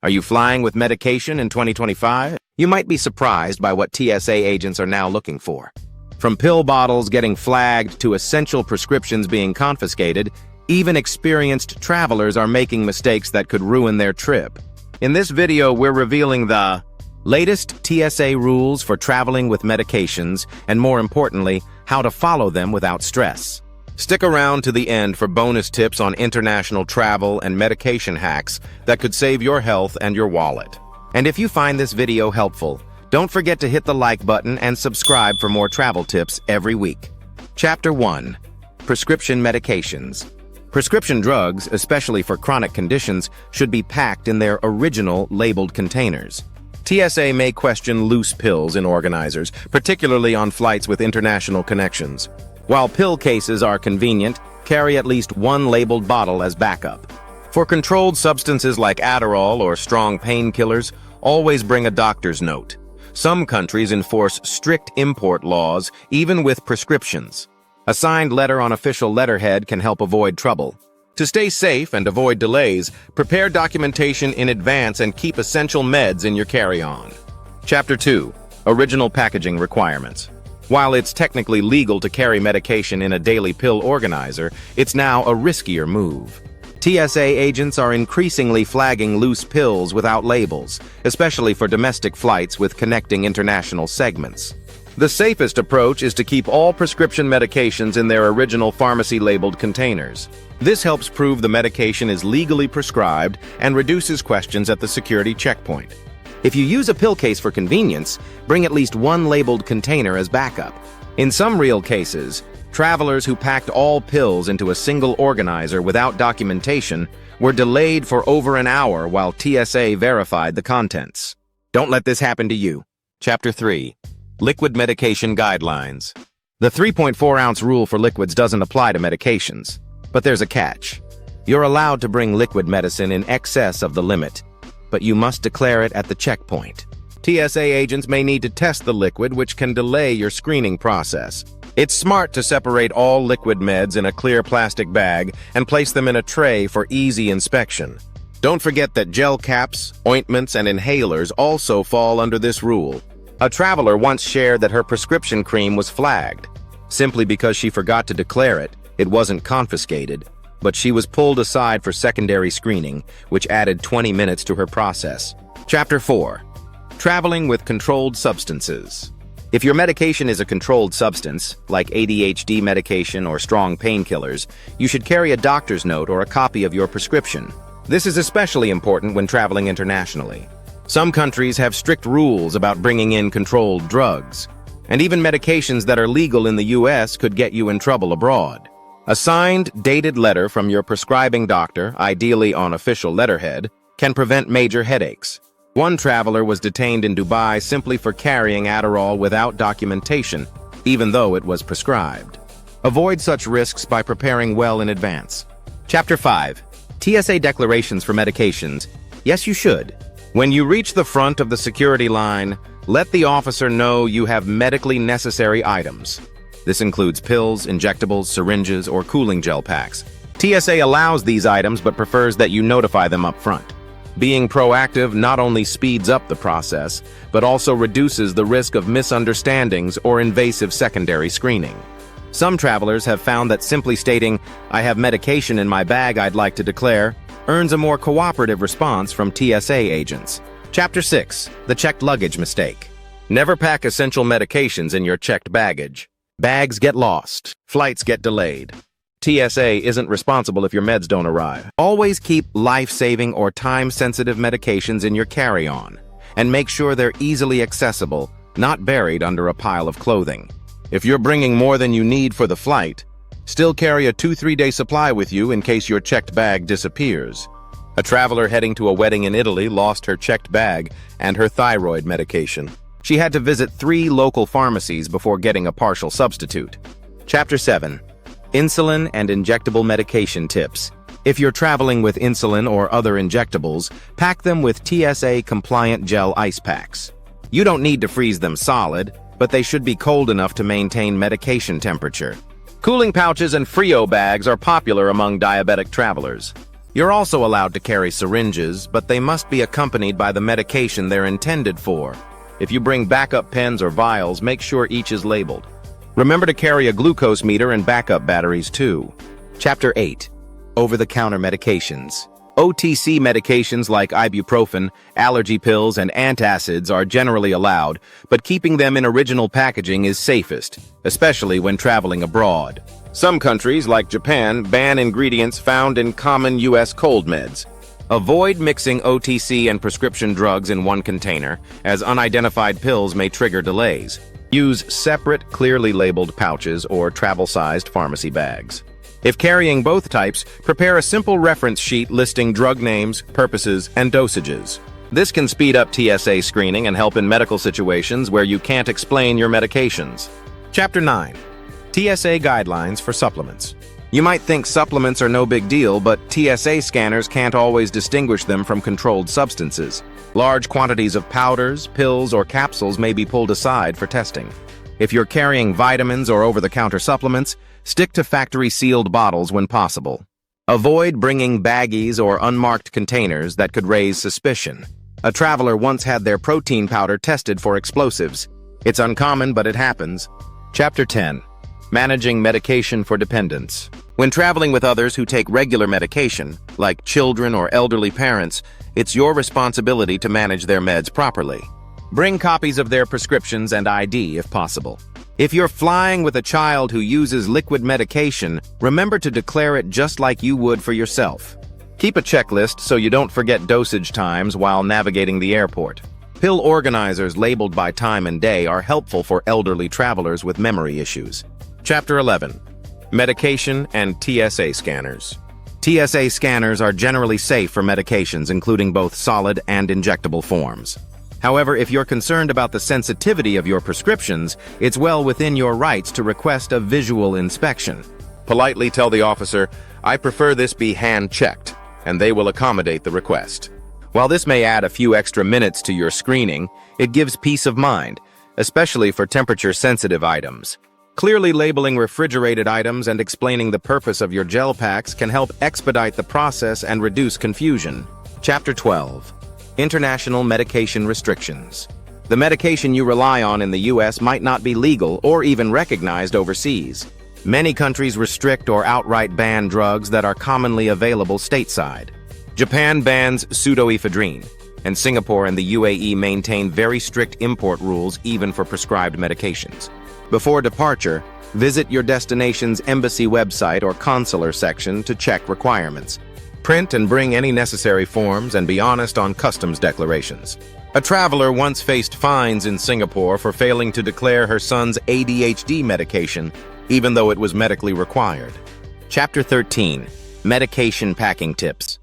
Are you flying with medication in 2025? You might be surprised by what TSA agents are now looking for. From pill bottles getting flagged to essential prescriptions being confiscated, even experienced travelers are making mistakes that could ruin their trip. In this video, we're revealing the latest TSA rules for traveling with medications, and more importantly, how to follow them without stress. Stick around to the end for bonus tips on international travel and medication hacks that could save your health and your wallet. And if you find this video helpful, don't forget to hit the like button and subscribe for more travel tips every week. Chapter 1. Prescription medications. Prescription drugs, especially for chronic conditions, should be packed in their original labeled containers. TSA may question loose pills in organizers, particularly on flights with international connections. While pill cases are convenient, carry at least one labeled bottle as backup. For controlled substances like Adderall or strong painkillers, always bring a doctor's note. Some countries enforce strict import laws, even with prescriptions. A signed letter on official letterhead can help avoid trouble. To stay safe and avoid delays, prepare documentation in advance and keep essential meds in your carry-on. Chapter 2. Original packaging requirements. While it's technically legal to carry medication in a daily pill organizer, it's now a riskier move. TSA agents are increasingly flagging loose pills without labels, especially for domestic flights with connecting international segments. The safest approach is to keep all prescription medications in their original pharmacy-labeled containers. This helps prove the medication is legally prescribed and reduces questions at the security checkpoint. If you use a pill case for convenience, bring at least one labeled container as backup. In some real cases, travelers who packed all pills into a single organizer without documentation were delayed for over an hour while TSA verified the contents. Don't let this happen to you. Chapter 3. Liquid Medication Guidelines. The 3.4-ounce rule for liquids doesn't apply to medications, but there's a catch. You're allowed to bring liquid medicine in excess of the limit, but you must declare it at the checkpoint. TSA agents may need to test the liquid, which can delay your screening process. It's smart to separate all liquid meds in a clear plastic bag and place them in a tray for easy inspection. Don't forget that gel caps, ointments, and inhalers also fall under this rule. A traveler once shared that her prescription cream was flagged. Simply because she forgot to declare it, it wasn't confiscated, but she was pulled aside for secondary screening, which added 20 minutes to her process. Chapter 4. Traveling with controlled substances. If your medication is a controlled substance, like ADHD medication or strong painkillers, you should carry a doctor's note or a copy of your prescription. This is especially important when traveling internationally. Some countries have strict rules about bringing in controlled drugs, and even medications that are legal in the US could get you in trouble abroad. A signed, dated letter from your prescribing doctor, ideally on official letterhead, can prevent major headaches. One traveler was detained in Dubai simply for carrying Adderall without documentation, even though it was prescribed. Avoid such risks by preparing well in advance. Chapter 5. TSA Declarations for Medications. Yes, you should. When you reach the front of the security line, let the officer know you have medically necessary items. This includes pills, injectables, syringes, or cooling gel packs. TSA allows these items but prefers that you notify them up front. Being proactive not only speeds up the process, but also reduces the risk of misunderstandings or invasive secondary screening. Some travelers have found that simply stating, "I have medication in my bag I'd like to declare," earns a more cooperative response from TSA agents. Chapter 6. The checked luggage mistake. Never pack essential medications in your checked baggage. Bags get lost. Flights get delayed. TSA isn't responsible if your meds don't arrive. Always keep life-saving or time-sensitive medications in your carry-on, and make sure they're easily accessible, not buried under a pile of clothing. If you're bringing more than you need for the flight, still carry a 2-3-day supply with you in case your checked bag disappears. A traveler heading to a wedding in Italy lost her checked bag and her thyroid medication. She had to visit 3 local pharmacies before getting a partial substitute. Chapter 7. Insulin and injectable medication tips. If you're traveling with insulin or other injectables, pack them with TSA-compliant gel ice packs. You don't need to freeze them solid, but they should be cold enough to maintain medication temperature. Cooling pouches and Frio bags are popular among diabetic travelers. You're also allowed to carry syringes, but they must be accompanied by the medication they're intended for. If you bring backup pens or vials, make sure each is labeled. Remember to carry a glucose meter and backup batteries too. Chapter 8. Over-the-counter medications. OTC medications like ibuprofen, allergy pills, and antacids are generally allowed, but keeping them in original packaging is safest, especially when traveling abroad. Some countries, like Japan, ban ingredients found in common U.S. cold meds. Avoid mixing OTC and prescription drugs in one container, as unidentified pills may trigger delays. Use separate, clearly labeled pouches or travel-sized pharmacy bags. If carrying both types, prepare a simple reference sheet listing drug names, purposes, and dosages. This can speed up TSA screening and help in medical situations where you can't explain your medications. Chapter 9. TSA Guidelines for Supplements. You might think supplements are no big deal, but TSA scanners can't always distinguish them from controlled substances. Large quantities of powders, pills, or capsules may be pulled aside for testing. If you're carrying vitamins or over-the-counter supplements, stick to factory-sealed bottles when possible. Avoid bringing baggies or unmarked containers that could raise suspicion. A traveler once had their protein powder tested for explosives. It's uncommon, but it happens. Chapter 10. Managing medication for dependents. When traveling with others who take regular medication, like children or elderly parents, it's your responsibility to manage their meds properly. Bring copies of their prescriptions and ID if possible. If you're flying with a child who uses liquid medication, remember to declare it just like you would for yourself. Keep a checklist so you don't forget dosage times while navigating the airport. Pill organizers labeled by time and day are helpful for elderly travelers with memory issues. Chapter 11. Medication and TSA Scanners. TSA scanners are generally safe for medications, including both solid and injectable forms. However, if you're concerned about the sensitivity of your prescriptions, it's well within your rights to request a visual inspection. Politely tell the officer, "I prefer this be hand-checked," and they will accommodate the request. While this may add a few extra minutes to your screening, it gives peace of mind, especially for temperature-sensitive items. Clearly labeling refrigerated items and explaining the purpose of your gel packs can help expedite the process and reduce confusion. Chapter 12. International Medication Restrictions. The medication you rely on in the U.S. might not be legal or even recognized overseas. Many countries restrict or outright ban drugs that are commonly available stateside. Japan bans pseudoephedrine, and Singapore and the UAE maintain very strict import rules even for prescribed medications. Before departure, visit your destination's embassy website or consular section to check requirements. Print and bring any necessary forms and be honest on customs declarations. A traveler once faced fines in Singapore for failing to declare her son's ADHD medication, even though it was medically required. Chapter 13. Medication Packing Tips.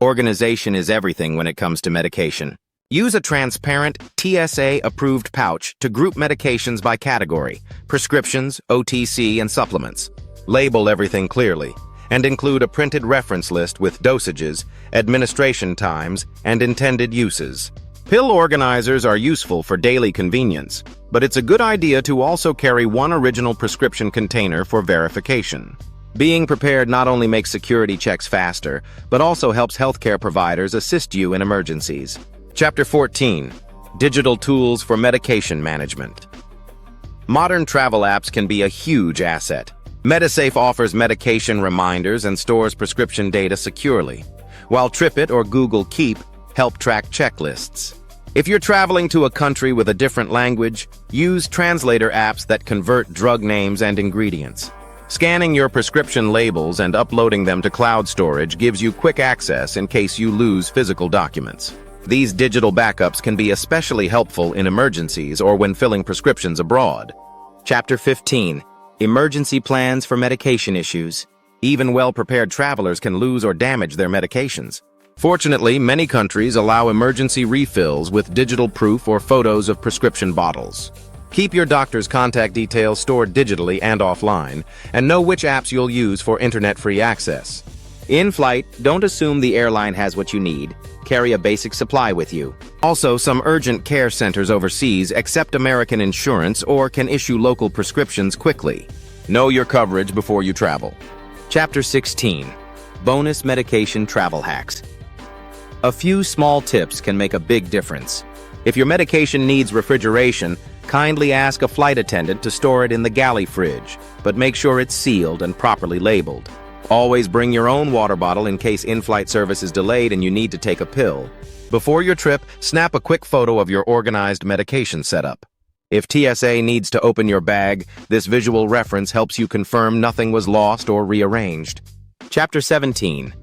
Organization is everything when it comes to medication. Use a transparent, TSA-approved pouch to group medications by category, prescriptions, OTC, and supplements. Label everything clearly, and include a printed reference list with dosages, administration times, and intended uses. Pill organizers are useful for daily convenience, but it's a good idea to also carry one original prescription container for verification. Being prepared not only makes security checks faster, but also helps healthcare providers assist you in emergencies. Chapter 14. Digital Tools for Medication Management. Modern travel apps can be a huge asset. MediSafe offers medication reminders and stores prescription data securely, while TripIt or Google Keep help track checklists. If you're traveling to a country with a different language, use translator apps that convert drug names and ingredients. Scanning your prescription labels and uploading them to cloud storage gives you quick access in case you lose physical documents. These digital backups can be especially helpful in emergencies or when filling prescriptions abroad. Chapter 15. Emergency plans for medication issues. Even well-prepared travelers can lose or damage their medications. Fortunately, many countries allow emergency refills with digital proof or photos of prescription bottles. Keep your doctor's contact details stored digitally and offline, and know which apps you'll use for internet-free access. In flight, don't assume the airline has what you need. Carry a basic supply with you. Also, some urgent care centers overseas accept American insurance or can issue local prescriptions quickly. Know your coverage before you travel. Chapter 16. Bonus medication travel hacks. A few small tips can make a big difference. If your medication needs refrigeration, kindly ask a flight attendant to store it in the galley fridge, but make sure it's sealed and properly labeled. Always bring your own water bottle in case in-flight service is delayed and you need to take a pill. Before your trip, snap a quick photo of your organized medication setup. If TSA needs to open your bag, this visual reference helps you confirm nothing was lost or rearranged. Chapter 17.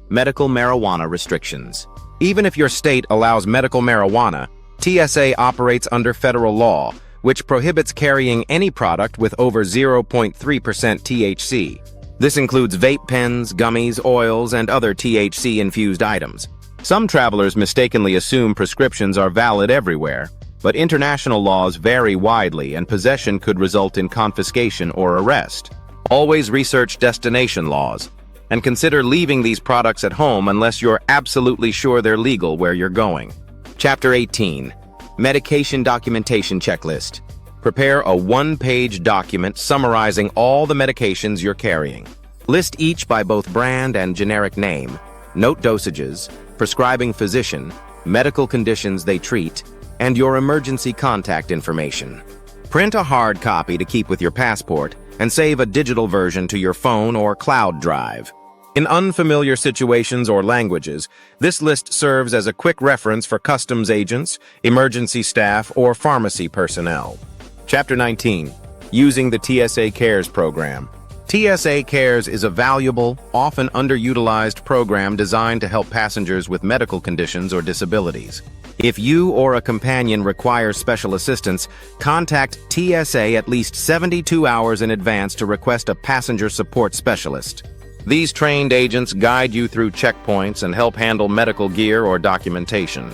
Medical Marijuana Restrictions. Even if your state allows medical marijuana, TSA operates under federal law, which prohibits carrying any product with over 0.3% THC. This includes vape pens, gummies, oils, and other THC-infused items. Some travelers mistakenly assume prescriptions are valid everywhere, but international laws vary widely and possession could result in confiscation or arrest. Always research destination laws, and consider leaving these products at home unless you're absolutely sure they're legal where you're going. Chapter 18. Medication Documentation Checklist. Prepare a one-page document summarizing all the medications you're carrying. List each by both brand and generic name, note dosages, prescribing physician, medical conditions they treat, and your emergency contact information. Print a hard copy to keep with your passport and save a digital version to your phone or cloud drive. In unfamiliar situations or languages, this list serves as a quick reference for customs agents, emergency staff, or pharmacy personnel. Chapter 19. Using the TSA Cares program. TSA Cares is a valuable, often underutilized program designed to help passengers with medical conditions or disabilities. If you or a companion requires special assistance, contact TSA at least 72 hours in advance to request a passenger support specialist. These trained agents guide you through checkpoints and help handle medical gear or documentation.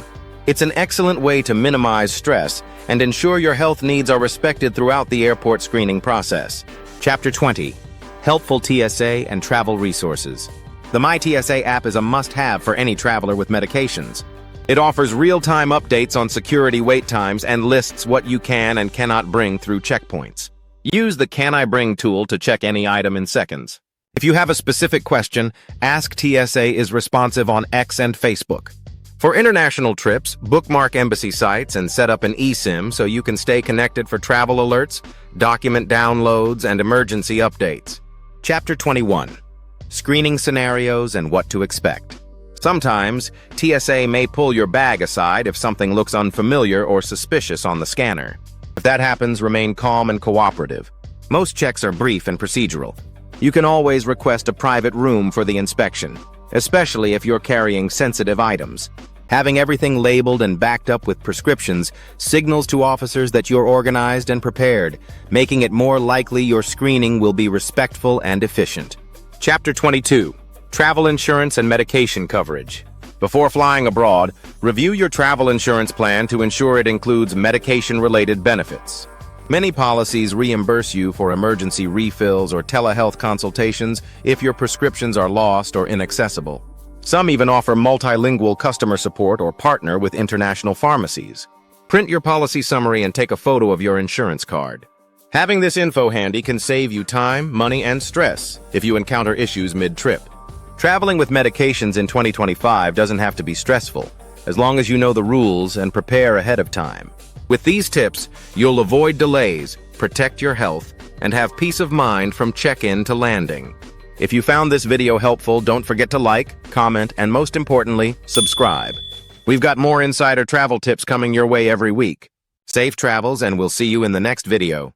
It's an excellent way to minimize stress and ensure your health needs are respected throughout the airport screening process. Chapter 20. Helpful TSA and Travel Resources. The MyTSA app is a must-have for any traveler with medications. It offers real-time updates on security wait times and lists what you can and cannot bring through checkpoints. Use the Can I Bring tool to check any item in seconds. If you have a specific question, AskTSA is responsive on X and Facebook. For international trips, bookmark embassy sites and set up an eSIM so you can stay connected for travel alerts, document downloads, and emergency updates. Chapter 21. Screening Scenarios and What to Expect. Sometimes, TSA may pull your bag aside if something looks unfamiliar or suspicious on the scanner. If that happens, remain calm and cooperative. Most checks are brief and procedural. You can always request a private room for the inspection, especially if you're carrying sensitive items. Having everything labeled and backed up with prescriptions signals to officers that you're organized and prepared, making it more likely your screening will be respectful and efficient. Chapter 22. Travel Insurance and Medication Coverage. Before flying abroad, review your travel insurance plan to ensure it includes medication-related benefits. Many policies reimburse you for emergency refills or telehealth consultations if your prescriptions are lost or inaccessible. Some even offer multilingual customer support or partner with international pharmacies. Print your policy summary and take a photo of your insurance card. Having this info handy can save you time, money, and stress if you encounter issues mid-trip. Traveling with medications in 2025 doesn't have to be stressful, as long as you know the rules and prepare ahead of time. With these tips, you'll avoid delays, protect your health, and have peace of mind from check-in to landing. If you found this video helpful, don't forget to like, comment, and most importantly, subscribe. We've got more insider travel tips coming your way every week. Safe travels, and we'll see you in the next video.